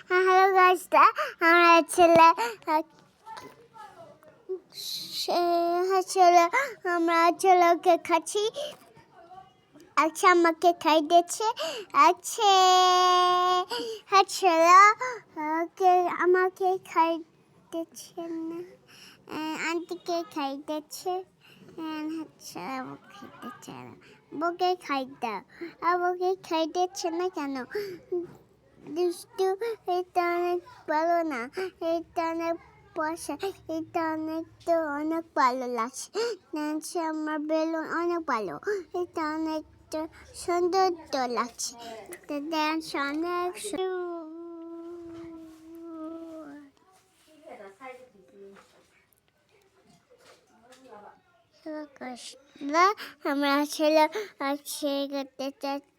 Hello গাইসটা আমরা ছেলে আমরা ছেলেকে খাচ্ছি। আচ্ছা আমাকে খাই দিচ্ছে। আচ্ছা ছেলে আমাকে খাই দিচ্ছে না, আন্টিকে খাই দিচ্ছে। বউকে খাই দাও, বউকে খাই দিচ্ছে না কেন? দুষ্টু, এটা অনেক ভালো না, এটা অনেক পয়সা, এটা অনেক ভালো লাগছে। আমার বেলুন অনেক ভালো, এটা অনেক সুন্দর তো লাগছে। ড্যান্স অনেক আমরা ছেলে করতে চাচ্ছি।